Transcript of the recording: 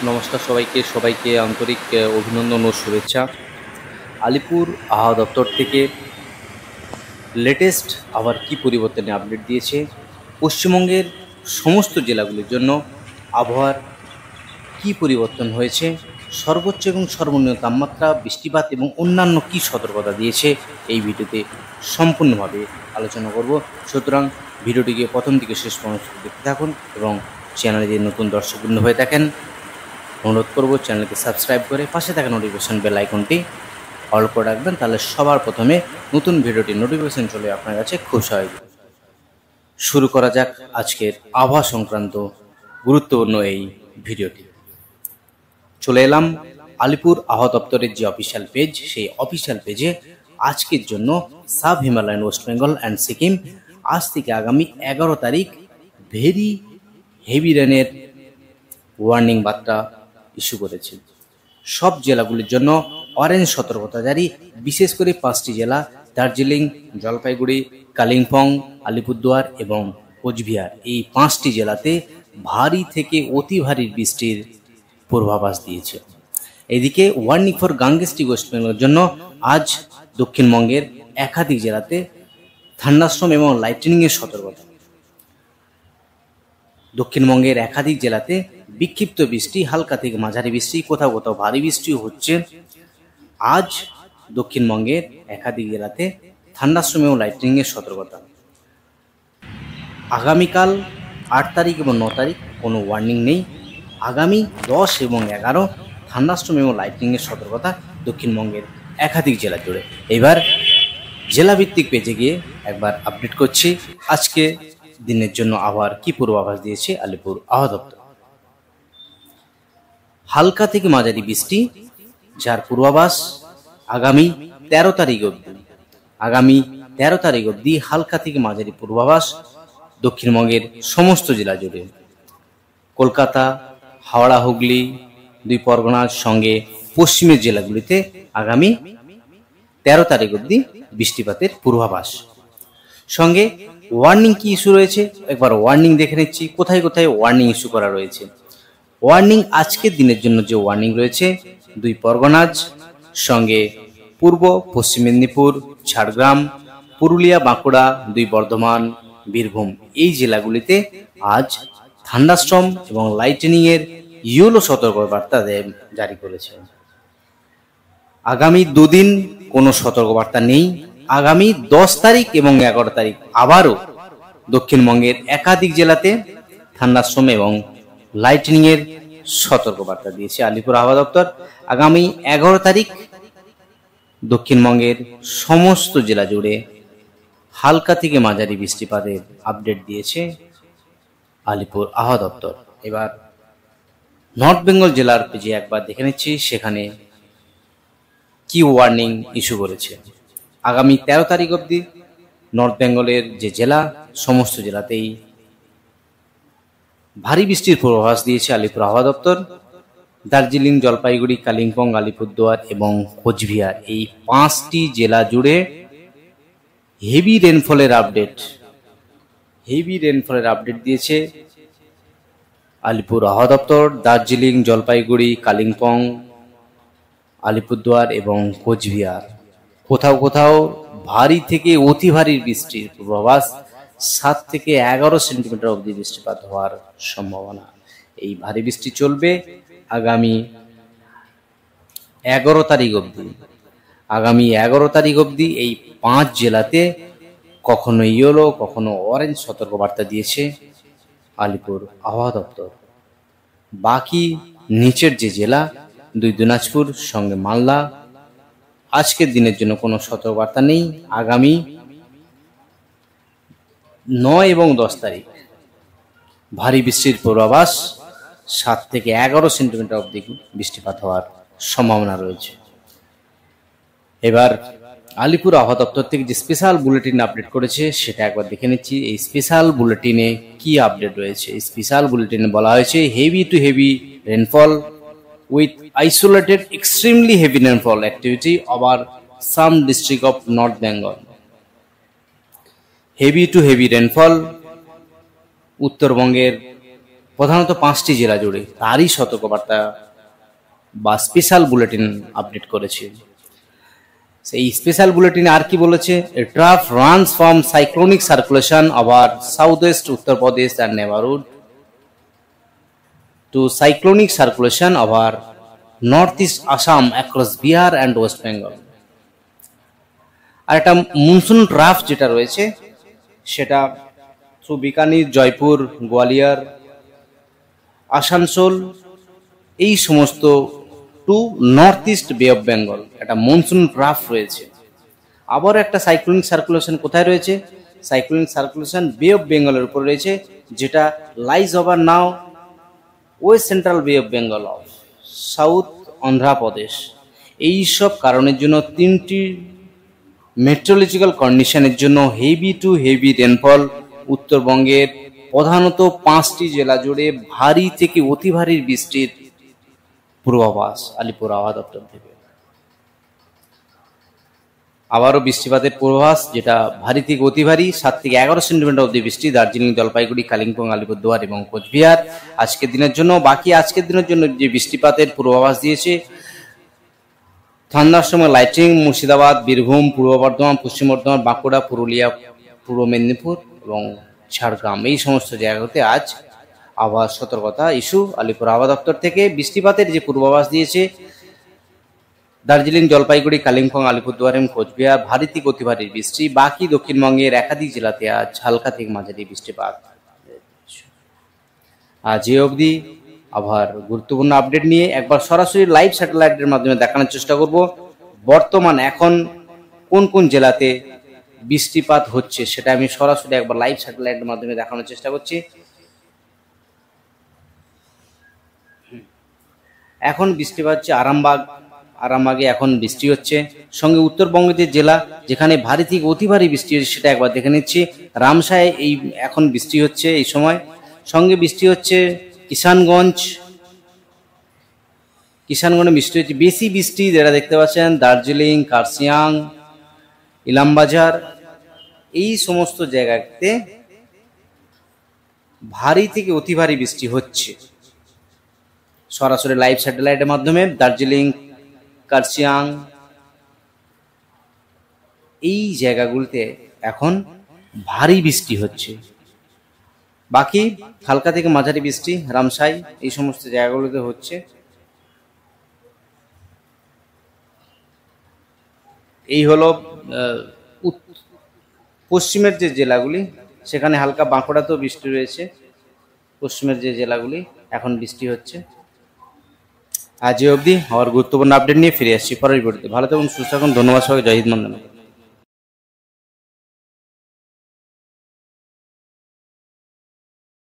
নমস্কার সবাইকে আন্তরিক অভিনন্দন ও শুভেচ্ছা। আলিপুর আবহাওয়া দপ্তর থেকে লেটেস্ট আবার কি পরিবর্তনে আপডেট দিয়েছে, পশ্চিমবঙ্গের সমস্ত জেলাগুলির জন্য আবহাওয়ার কি পরিবর্তন হয়েছে, সর্বোচ্চ এবং সর্বনিম্ন তাপমাত্রা, বৃষ্টিপাত এবং অন্যান্য কি সতর্কতা দিয়েছে, এই ভিডিওতে সম্পূর্ণভাবে আলোচনা করব। সুতরাং ভিডিওটিকে প্রথম থেকে শেষ পর্যন্ত দেখতে থাকুন এবং চ্যানেলে যে নতুন দর্শকবৃন্দ হয়ে থাকেন অনুরোধ করব চ্যানেলকে সাবস্ক্রাইব করে পাশে থাকা নোটিফিকেশন বেল আইকনটি অল করে রাখবেন, তাহলে সবার প্রথমে নতুন ভিডিওটির নোটিফিকেশন চলে আপনার কাছে খুব সহজে। শুরু করা যাক আজকের আবহাওয়া সংক্রান্ত গুরুত্বপূর্ণ এই ভিডিওটি। চলে এলাম আলিপুর আবহাওয়া দপ্তরের যে অফিসিয়াল পেজ, সেই অফিসিয়াল পেজে আজকের জন্য sub Himalayan West Bengal and Sikkim আজ থেকে আগামী 11 তারিখ ভেরি হেভি রেনের ওয়ার্নিং বার্তা ইস্যু করেছে। সব জেলাগুলির জন্য অরেঞ্জ সতর্কতা জারি। বিশেষ করে 5টি জেলা দার্জিলিং, জলপাইগুড়ি, কালিম্পং, আলিপুরদুয়ার এবং কোচবিহার, এই 5টি জেলাতে ভারী থেকে অতি ভারী বৃষ্টির পূর্বাভাস দিয়েছে। এদিকে ওয়ার্নিং ফর গাঙ্গেস্টিক ওয়েস্ট বেঙ্গলের জন্য আজ দক্ষিণবঙ্গের একাধিক জেলাতে থান্ডারস্টর্ম এবং লাইটনিংয়ের সতর্কতা। দক্ষিণবঙ্গের একাধিক জেলাতে বিক্ষিপ্ত বৃষ্টি, হালকা থেকে মাঝারি বৃষ্টি, কোথাও কোথাও ভারী বৃষ্টিও হচ্ছে। আজ দক্ষিণবঙ্গের একাধিক জেলাতে থান্ডারস্টর্ম এবং লাইটনিংয়ের সতর্কতা। আগামীকাল 8 তারিখ এবং 9 তারিখ কোনো ওয়ার্নিং নেই। আগামী 10 এবং 11 থান্ডারস্টর্ম এবং লাইটনিংয়ের সতর্কতা দক্ষিণবঙ্গের একাধিক জেলা জুড়ে। এবার জেলাভিত্তিক পেজে গিয়ে একবার আপডেট করছি আজকে দিনের জন্য আবহাওয়ার কি পূর্বাভাস দিয়েছে আলিপুর আবহাওয়া দপ্তর। হালকা থেকে মাঝারি বৃষ্টি, যার পূর্বাভাস আগামী 13 তারিখ অবধি। আগামী 13 তারিখ অবধি হালকা থেকে মাঝারি পূর্বাভাস দক্ষিণবঙ্গের সমস্ত জেলা জুড়ে। কলকাতা, হাওড়া, হুগলি, 2 পরগনার সঙ্গে পশ্চিমের জেলাগুলিতে আগামী 13 তারিখ অবধি বৃষ্টিপাতের পূর্বাভাস। সঙ্গে ওয়ার্নিং কি ইস্যু রয়েছে একবার ওয়ার্নিং দেখে নিচ্ছি, কোথায় কোথায় ওয়ার্নিং ইস্যু করা রয়েছে। ওয়ার্নিং আজকের দিনের জন্য যে ওয়ার্নিং রয়েছে 2 পরগনাজ সঙ্গে পূর্ব পশ্চিম মেদিনীপুর, ঝাড়গ্রাম, পুরুলিয়া, বাঁকুড়া, 2 বর্ধমান, বীরভূম, এই জেলাগুলিতে আজ থান্ডারস্টর্ম এবং লাইটনিং এর ইয়েলো সতর্কবার্তা জারি করেছে। আগামী 2 দিন কোনো সতর্কবার্তা নেই। আগামী 10 তারিখ এবং 11 তারিখ আবারও দক্ষিণবঙ্গের একাধিক জেলাতে থান্ডারস্টর্ম এবং লাইটনিং এর সতর্কবার্তা দিয়েছে আলিপুর আবহাওয়া দপ্তর। আগামী 11 তারিখ দক্ষিণবঙ্গের সমস্ত জেলা জুড়ে হালকা থেকে মাঝারি বৃষ্টিপাতের আপডেট দিয়েছে আলিপুর আবহাওয়া দপ্তর। এবার নর্থ বেঙ্গল জেলার পেজে একবার দেখে নিচ্ছি সেখানে কি ওয়ার্নিং ইস্যু করেছে। আগামী 13 তারিখ অবধি নর্থ বেঙ্গলের যে জেলা, সমস্ত জেলাতেই ভারী বৃষ্টির পূর্বাভাস দিয়েছে আলিপুর আবহাওয়া দপ্তর। দার্জিলিং, জলপাইগুড়ি, কালিম্পং, আলিপুরদুয়ার এবং কোচবিহার, এই 5টি জেলা জুড়ে হেভি রেনফলের আপডেট দিয়েছে আলিপুর আবহাওয়া দপ্তর। দার্জিলিং, জলপাইগুড়ি, কালিম্পং, আলিপুরদুয়ার এবং কোচবিহার, কোথাও কোথাও ভারী থেকে অতি ভারী বৃষ্টির পূর্বাভাস। 7 থেকে 11 সেন্টিমিটার অবধি বৃষ্টিপাত হওয়ার সম্ভাবনা। এই ভারী বৃষ্টি চলবে আগামী 11 তারিখ অবধি। আগামী 11 তারিখ অবধি এই 5 জেলাতে কখনো ইয়েলো কখনো অরেঞ্জ সতর্কবার্তা দিয়েছে আলিপুর আবহাওয়া দপ্তর। বাকি নিচের যে জেলা 2 দিনাজপুর সঙ্গে মালদা, আজকের দিনের জন্য কোনো সতর্কবার্তা নেই। আগামী 9 এবং 10 তারিখ ভারী বৃষ্টির পূর্বাভাস। 7 থেকে 11 সেন্টিমিটার অবধি বৃষ্টিপাত হওয়ার সম্ভাবনা রয়েছে। এবার আলিপুর আবহাওয়া দপ্তর থেকে যে স্পেশাল বুলেটিন আপডেট করেছে সেটা একবার দেখে নিচ্ছি। এই স্পেশাল বুলেটিনে কি আপডেট রয়েছে। এই স্পেশাল বুলেটিনে বলা হয়েছে heavy two heavy rainfall with isolated extremely heavy rainfall activity over some district of North Bengal. Heavy to heavy rainfall উত্তরবঙ্গের প্রধানত 5টি জেলা জুড়ে তারই সতর্কবার্তা বা স্পেশাল বুলেটিন আপডেট করেছে। সেই স্পেশাল বুলেটিনে আর কি বলেছে, a trough runs from cyclonic circulation over south west Uttar Pradesh and neighbourhood to cyclonic circulation over north east Assam across Bihar and west Bengal. আর একটা মনসুন ট্রাফ যেটা রয়েছে সেটা থ্রু বিকানির, জয়পুর, গোয়ালিয়র, আসানসোল এই সমস্ত to north east bay of Bengal একটা মনসুন ট্রাফ রয়েছে। আবার একটা সাইক্লোনিক সার্কুলেশন কোথায় রয়েছে, সাইক্লোনিক সার্কুলেশন বে অফ বেঙ্গলের উপর রয়েছে, যেটা lies over now west central bay of Bengal of south Andhra Pradesh. এইসব কারণের জন্য 3টি মেট্রোলজিক্যাল কন্ডিশনের জন্য হেভি টু হেভি রেনফল উত্তরবঙ্গের প্রধানত 5টি জেলা জুড়ে ভারী থেকে অতি ভারী বৃষ্টির পূর্বাভাস আলিপুর আবহাওয়া দপ্তর থেকে। আবারও বৃষ্টিপাতের পূর্বাভাস, যেটা ভারী থেকে অতি ভারী 7 থেকে 11 সেন্টিমিটার অবধি বৃষ্টি দার্জিলিং, জলপাইগুড়ি, কালিম্পং, আলিপুরদুয়ার এবং কোচবিহার আজকের দিনের জন্য। বাকি আজকের দিনের জন্য যে বৃষ্টিপাতের পূর্বাভাস দিয়েছে, ঠান্ডার সময় লাইটিং মুর্শিদাবাদ, বীরভূম, পূর্ব বর্ধমান, পশ্চিম বর্ধমান, বাঁকুড়া, পুরুলিয়া, পূর্ব মেদিনীপুর এবং ঝাড়গ্রাম এই সমস্ত জায়গাতে আজ আবহাওয়া সতর্কতা ইস্যু আলিপুর আবহাওয়া দপ্তর থেকে। বৃষ্টিপাতের যে পূর্বাভাস দিয়েছে, দার্জিলিং, জলপাইগুড়ি, কালিম্পং, আলিপুরদুয়ার এবং কোচবিহার ভারী থেকে অতি ভারী বৃষ্টি। বাকি দক্ষিণবঙ্গের একাধিক জেলাতে আজ হালকা থেকে মাঝারি বৃষ্টিপাত। আজ এ অবধি আবার গুরুত্বপূর্ণ আপডেট নিয়ে একবার সরাসরি লাইভ স্যাটেলাইটের মাধ্যমে দেখানোর চেষ্টা করব বর্তমান এখন কোন কোন জেলাতে বৃষ্টিপাত হচ্ছে, সেটা আমি সরাসরি একবার লাইভ স্যাটেলাইটের মাধ্যমে দেখানোর চেষ্টা করছি। এখন বৃষ্টিপাত হচ্ছে আরামবাগে এখন বৃষ্টি হচ্ছে। সঙ্গে উত্তরবঙ্গের যে জেলা যেখানে ভারী থেকে অতি ভারী বৃষ্টি হচ্ছে সেটা একবার দেখে নিচ্ছি। রামসায় এই এখন বৃষ্টি হচ্ছে এই সময়। সঙ্গে বৃষ্টি হচ্ছে কিষানগঞ্জে বৃষ্টি হচ্ছে। বেশি বৃষ্টি যেটা দেখতে পাচ্ছেন দার্জিলিং, কার্শিয়াং, ইলামবাজার এই সমস্ত জায়গাতে ভারী থেকে অতি ভারী বৃষ্টি হচ্ছে। সরাসরি লাইভ স্যাটেলাইটের মাধ্যমে দার্জিলিং, কার্শিয়াং এই জায়গাগুলিতে এখন ভারী বৃষ্টি হচ্ছে। বাকি হালকা থেকে মাঝারি বৃষ্টি রামসাই এই সমস্ত জায়গাগুলোতে হচ্ছে। এই হলো পশ্চিমের যে জেলাগুলি, সেখানে হালকা বাঁকুড়াতেও বৃষ্টি রয়েছে। পশ্চিমের যে জেলাগুলি এখন বৃষ্টি হচ্ছে। আজ অবধি আমার গুরুত্বপূর্ণ আপডেট নিয়ে ফিরে আসছি পরের ভিডিওতে। ভালো থাকুন, সুস্থ থাকুন। ধন্যবাদ সবাইকে। জয় হিন্দ, বন্দে মাতরম।